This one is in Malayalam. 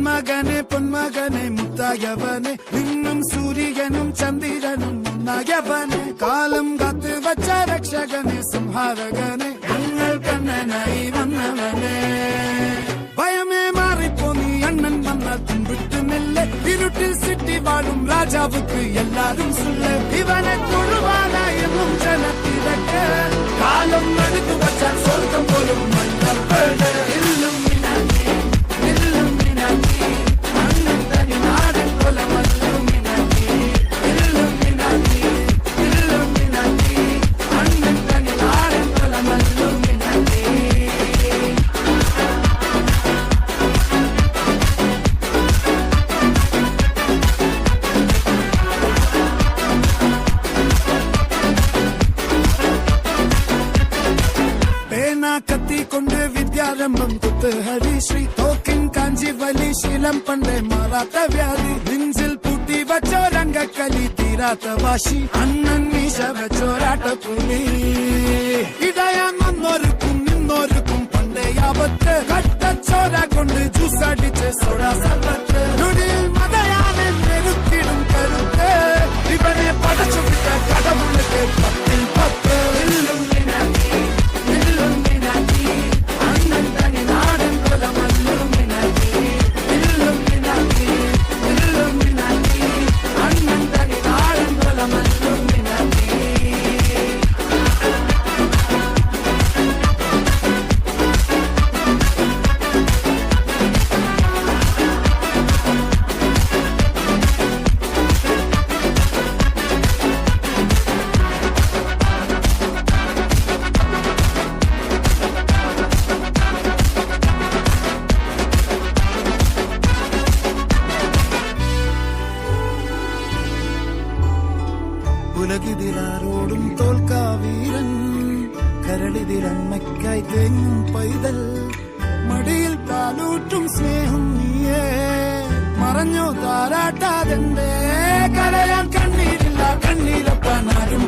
പൊന്മകനെ മുത്തായവനെ നിന്നും സൂര്യനും ചന്ദ്രനും ഒന്നായവനെ കാലം കാത്ത് വച്ച രക്ഷകനെ സംഹാരകനെ ഞങ്ങൾ കണ്ണനായി വന്നവനെ ഭയമേ മാറിപ്പോ നീ അണ്ണൻ വന്നാൽ തുമ്പിട്ട് മെല്ലെ ഇരുട്ടിൽ സിറ്റി വാഴും രാജാവുക്ക് എല്ലാരും സുല്ലെ ഇവനെ തൊഴുവാനായെന്നും ജനത്തിരക്ക് കാലം എടുത്തു വച്ചാൽ സ്വർഗം പോലും കത്തിക്കൊണ്ട് വിദ്യാരംഭം കുത്ത് ഹരിശ്രീ തോക്കിൻ കാഞ്ചി വലി ശീലം പണ്ടേ മാറാത്ത വ്യാധി നെഞ്ചിൽ പൂട്ടി വച്ചോരംഗക്കലി തീരാത്ത വാശി അണ്ണൻ മീശ വെച്ചോരാട്ടപ്പുലി ഇടയാൻ വന്നോർക്കും നിന്നോർക്കും പണ്ടേ ആപത്ത് കട്ടച്ചോര കൊണ്ട് ജ്യൂസടിച്ച് സോഡാ സർബത്ത് നുടിയിൽ മതയാനെ നെരുക്കിടും കരുത്ത് ഇവനെ പടച്ചു വിട്ട കടവുള്ളിട്ട് 10 ൽ 10 ഉലകിതിലാരോടും തോൽക്കാവീരൻ കരളിതിലമ്മയ്ക്കായി തേങ്ങും പൈതൽ മടിയിൽ പാലൂറ്റും സ്നേഹം നീയേ മറഞ്ഞോ താരാട്ടാതെന്റെ കരയാൻ കണ്ണീരില്ല കണ്ണീരപ്പാനാരും